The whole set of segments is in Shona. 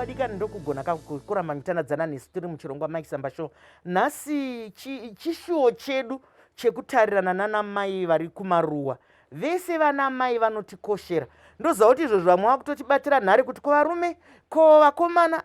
wadikani ndokugona kuramba ngitandadzana nesu tiri muchirongwa Mai Chisamba Show. Nhasi chishuwo chedu chekutarirana nanamai vari kumaruwa. Vese vanamai vanotikoshera. Ndoziva kuti izvozvo vamwe vakutotibatira nhare kuti kuvarume vakomana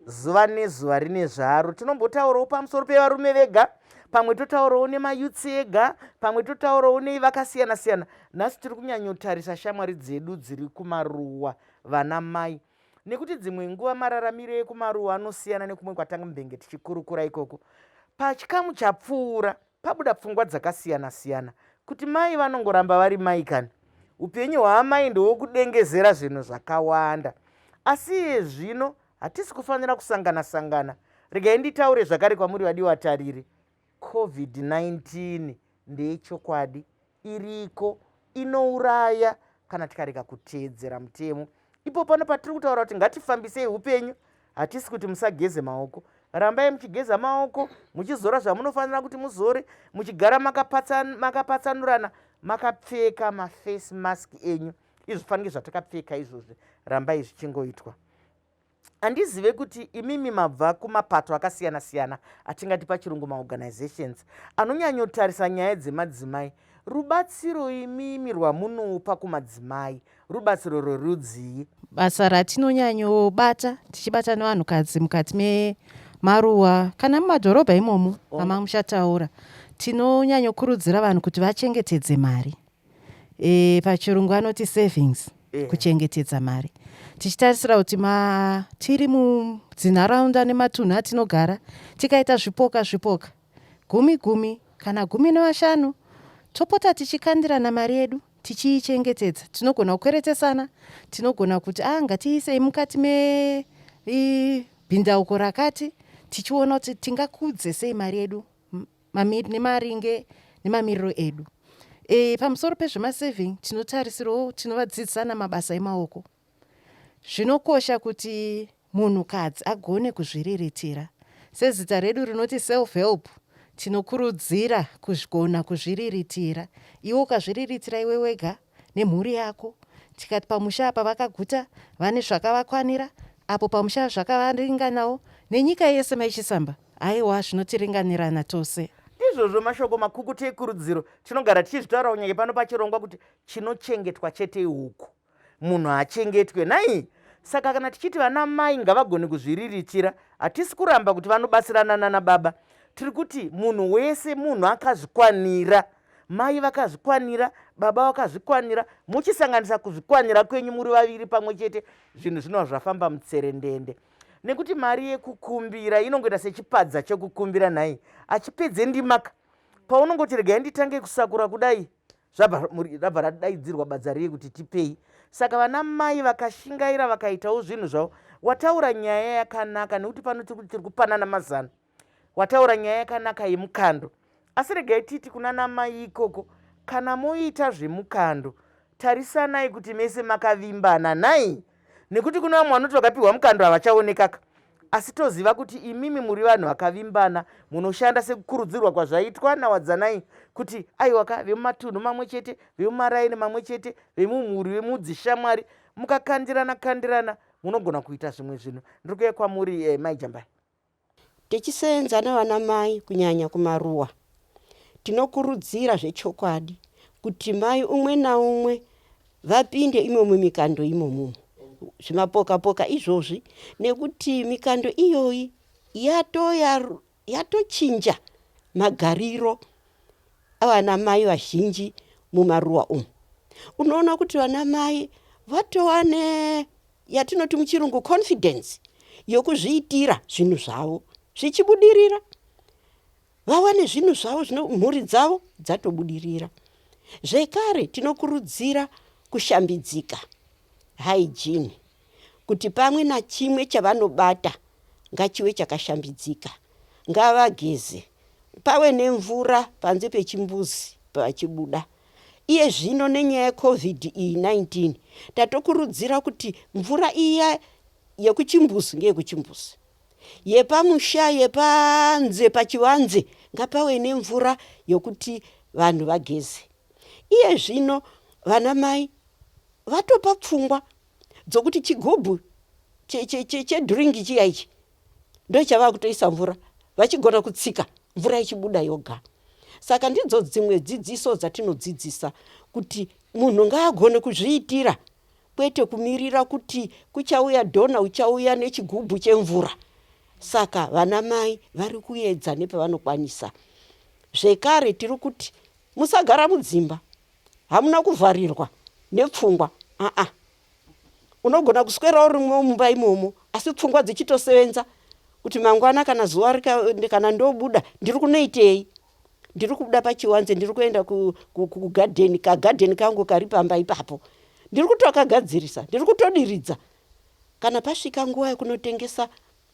zuva nezuva rine zvaro. Tinombotaurawo pamusoro pevarume vega, pamwe totaurawo nemayutsi ega, pamwe totaurawo nevakasiyana siyana. Nhasi tiri kunyanyotarisa shamwari dzedu dziri kumaruwa, vanamai, nekuti dzimwe nguva mararamiro ekumaruwa anosiyana nekumwe kwatanga mbenge tichikurukura ikoko. Pachikamu chapfuura pabuda pfungwa dzakasiyana siyana kuti mai vanongoramba vari mai kani, upenyu hwamai ndowokudengezera zvinhu zvakawanda. Asi zvino hatisi kufanira kusangana. Regai nditaure zvakare kwamuri vadiwa tariri. COVID-19 ndeyechokwadi, iriko, inouraya kana tikareka kuteedzera mutemo. Ipo pano patiri kutaura kuti ngatifambisei upenyu, hatisi kuti musageze maoko. Rambai muchigeza maoko, muchizora zvamunofanira kuti muzore, muchigara makapatsanurana, makapfeka mafesi mask enyu. Izvi fanike zvatakapfeka izvozvi, rambai zvichingoitwa. Handizive kuti imimi mabva kumapato akasiyana siyana atingati pachirungu maorganizations anonyanyotarisa nyaya dzemadzimai. Rubatsiro imimi rwamunopa kumadzimai rubatsiro rwerudzii? Basa ratinonyanyobata tichibata nevanhukadzi mukati memaruwa kana mumadhorobha imomo mama muchataura, tinonyanyokurudzira vanhu kuti vachengetedze mari. Pachirungu anoti savings, kuchengetedza mari. Tichitarisira kuti tiri mudzinharaunda nematunhu atinogara, tikaita zvipoka 10 kana 15 topota tichikandirana mari yedu tichiichengetedza. Tinogona kukweretesana, tinogona kuti ngatiisei mukati mebhindauko rakati, tichiona kuti tingakudze sei mari yedu nemaringe nemamiriro edu. Pamusoro pezvemasaving tinotarisirawo, tinovadzidzisana mabasa emaoko. Zvinokosha kuti munhukadzi agone kuzviriritira. Sezita redu rinoti self help, tinokurudzira kugona kuzviriritira. Iwe ukazviriritira iwe wega nemhuri yako, tikati pamusha apa vakaguta vane zvakavakwanira, apo pamusha zvakavaringanawo, nenyika yese Mai Chisamba, aiwa zvinotiringanirana tose. Izvozvo mashoko makukutu ekurudziro tinogara tichizvitaura kunyange pano pachirongwa kuti chinochengetwa chete huku, munhu achengetwe nai. Saka kana tichiti vana mai ngavagone kuzviriritira, hatisi kuramba kuti vanobatsirana nana baba. Tiri kuti munhu wese, munhu akazvikwanira, mai vakazvikwanira, baba vakazvikwanira, muchisanganisa kuzvikwanira kwenyu muri vaviri pamwe chete, zvinhu zvinova zvafamba mutserendende. Nekuti mari yekukumbira inongoita sechipadza chekukumbira nhai, achipedze ndimaka paunongoti regai nditange kusakura kudai, rabva radaidzirwa badza riye kuti tipei. Saka vana mai vakashingaira vakaitawo zvinhu zvavo. Wataura nyaya yakanaka, nekuti pano tiri kupanana mazano. Wataura nyaya yakanaka yemukando. Asi regai titi kuna namai ikoko, kana moita zvemukando, tarisanai kuti mese makavimbana nai. Nekuti kuna vamwe vanoti vakapiwa mukando havachaonekaka. Asi toziva kuti imimi muri vanhu vakavimbana, munoshanda sekukurudzirwa kwazvaitwa nawadzanai kuti aiwaka vemumatunhu mamwe chete, vemumaraini mamwe chete, vemumhuri, vemudzishamwari, mukakandirana munogona kuita zvimwe zvinhu. Ndiri kuuya kwamuri Mai Jambai. Tichisenza navana mai kunyanya kumaruwa, tinokurudzira zvechokwadi kuti mai umwe naumwe vapinde imomo mikando imomo, zvimapoka izvozvi, nekuti mikando iyoyi yatochinja magariro avana mai vazhinji mumaruwa umu. Unoona kuti vana mai vatowane yatinoti muchirungu confidence yokuzviitira zvinhu zvavo zvichibudirira, vawane zvinhu zvavo, mhuri dzavo dzatobudirira. Zvekare tinokurudzira kushambidzika, hygiene, kuti pamwe nachimwe chavanobata ngachiwe chakashambidzika, ngavageze, pave nemvura panze pechimbuzi pachibuda. Iye zvino nenyaya yeCovid-19 tatokurudzira kuti mvura iya yekuchimbuzi ngeyekuchimbuzi, yepamusha, yepanze pachivanze ngapave nemvura yokuti vanhu vageze. Iye zvino vana mai vatopa pfungwa dzokuti chigubhu chedhiringi chiya ichi ndo chavaa kutoisa mvura, vachigona kutsika mvura ichibuda yoga. Saka ndidzo dzimwe dzidziso dzatinodzidzisa kuti munhu ngaagone kuzviitira, kwete kumirira kuti kuchauya dhona uchauya nechigubhu chemvura. Saka vana mai vari kuedza nepavanokwanisa. Zvekare tiri kuti musagara mudzimba, hamuna kuvharirwa nepfungwa. Unogona kuswera uri mumba imomo asi pfungwa dzichitosevenza kuti mangwana kana zuva kana ndobuda ndiri kunoitei, ndiri kubuda pachiwanze, ndiri kuenda kugadheni, kagadheni kangu kari pamba ipapo ndiri kutokagadzirisa, ndiri kutodiridza. Kana pasvika nguva yekunotengesa,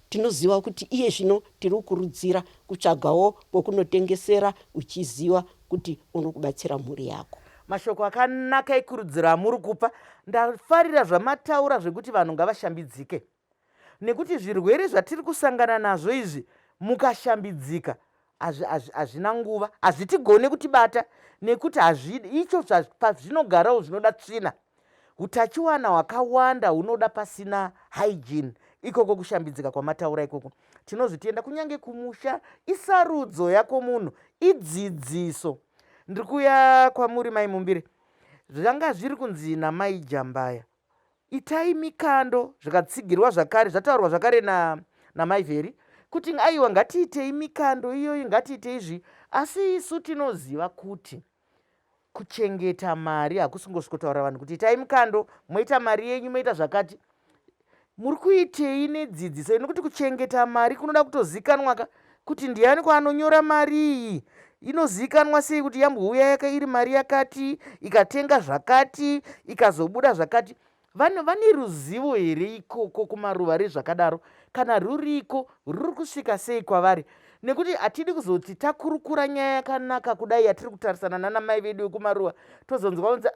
tinoziva kuti iye zvino tiri kukurudzira kutsvagawo kwekunotengesera uchiziva kuti unokubatsira mhuri yako. Mashoko akanaka ekurudziro amuri kupa. Ndafarira zvamataura zvekuti vanhu ngavashambidzike, nekuti zvirwere zvatiri kusangana nazvo izvi mukashambidzika hazvina nguva, hazvitigone kutibata, nekuti icho pazvinogarawo zvinoda tsvina. Utachiwana hwakawanda hunoda pasina hygiene. Ikoko kushambidzika kwamataura ikoko tinozvitenda kunyange kumusha. Isarudzo yako munhu, idzidziso. Ndiri kuya kwamuri Mai Mumbiri, zvanga zviri kunzi naMai Jambaya, itai mikando, zvikatsigirwa zvakare, zvataurwa zvakare naMai Vheri kuti aiwa ngatiitei mikando iyoyi, ngatiitei izvi. Asi isu tinoziva kuti kuchengeta mari hakusingosvikotaura vanhu kuti itai mikando, moita mari yenyu, moita zvakati. Muri kuitei nedzidziso, nekuti kuchengeta mari kunoda kutozikanwa kuti ndiani kwaanonyora mari iyi, inozikanwa sei kuti yambouya iri mari yakati, ikatenga zvakati, ikazobuda zvakati. Vanhu vane ruzivo here ikoko kumaruva rezvakadaro? Kana ruriko, ruri kusvika sei kwavari? Nekuti hatidi kuzoti takurukura nyaya yakanaka kudai yatiri kutarisana nanamai vedu vekumaruva tozonzwa kunzi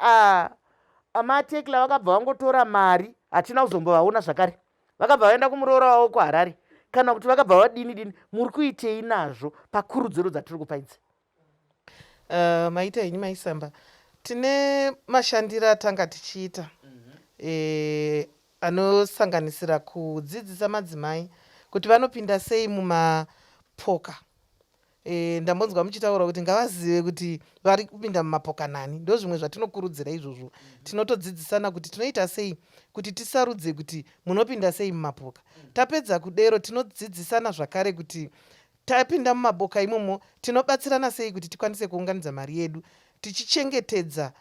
amatekla vakabva vangotora mari, hatina kuzombovaona zvakare, vakabva vaenda kumuroora wavo kuHarare, kana kuti vakabva vadini. Muri kuitei nazvo pakurudziro dzatiri kupa idzi? Maita henyu Mai Chisamba, tine mashandiro atanga tichiita anosanganisira kudzidzisa madzimai kuti vanopinda sei mumapoka. Ndambonzwa muchitaura kuti ngavazive kuti vari kupinda mumapoka nani. Ndo zvimwe zvatinokurudzira izvozvo. Tinotodzidzisana kuti tinoita sei kuti tisarudze kuti munopinda sei mumapoka. Tapedza kudero tinodzidzisana zvakare kuti tapinda mumaboka imomo tinobatsirana sei kuti tikwanise kuunganidza mari yedu tichichengetedza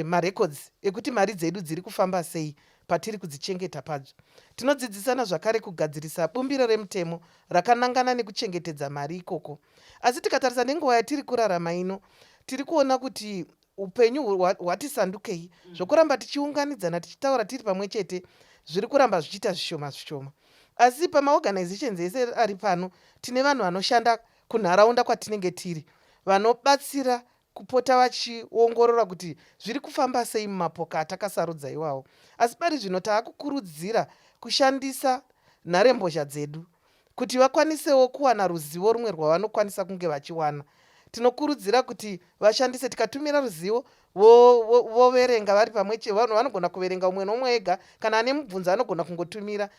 marecords ekuti mari dzedu dziri kufamba sei patiri kudzichengeta padzo. Tinodzidzisana zvakare kugadzirisa bumbiro remutemo rakanangana nekuchengetedza mari ikoko. Asi tikatarisa nenguva yatiri kurarama ino, tiri kuona kuti upenyu hwati sandukei, zvokuramba tichiunganidzana tichitaura tiri pamwe chete zviri kuramba zvichiita zvishoma zvishoma. Asi pamaorganizations ese ari pano tine vanhu vanoshanda kunharaunda kwatinenge tiri, vanobatsira kupota vachiongorora kuti zviri kufamba sei mumapoka atakasarudza iwawo. Asi pari zvino taakukurudzira kushandisa nharembozha dzedu kuti vakwanisewo kuwana ruzivo rumwe rwavanokwanisa kunge vachiwana. Tinokurudzira kuti vashandise, tikatumira ruzivo voverenga vari pamwe chete. Vanhu vanogona kuverenga umwe nomwe ega, kana ane mubvunzo anogona kungotumira.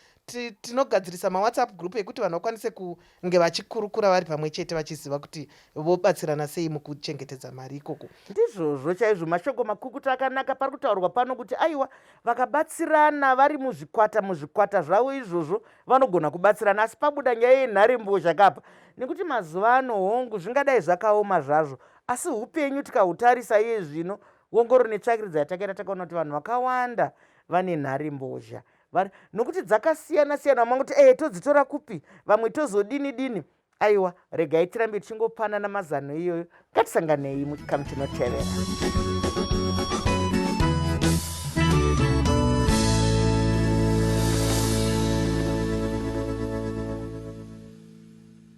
Tinogadzirisa mawhatsapp group ekuti vanhu vakwanise kunge vachikurukura vari pamwe chete vachiziva kuti vobatsirana sei mukuchengetedza mari ikoko. Ndizvozvo chaizvo mashoko makukuta akanaka. Pari kutaurwa pano kuti aiwa vakabatsirana vari muzvikwata zvavo izvozvo vanogona kubatsirana. Asi pabuda nyaya yenharembozha kapa, nekuti mazuva ano hongu zvingadai zvakaoma zvazvo, asi upenyu tikahutarisa iye zvino, ongoro netsvakiridza yatakaita takaona kuti vanhu vakawanda vane nharembozha, nokuti dzakasiyana siyana. Mangoti todzitora kupi, vamwe tozodini. Aiwa, regai tirambe tichingopanana mazano iyoyo. Ngatisanganei muchikamu chinotevera.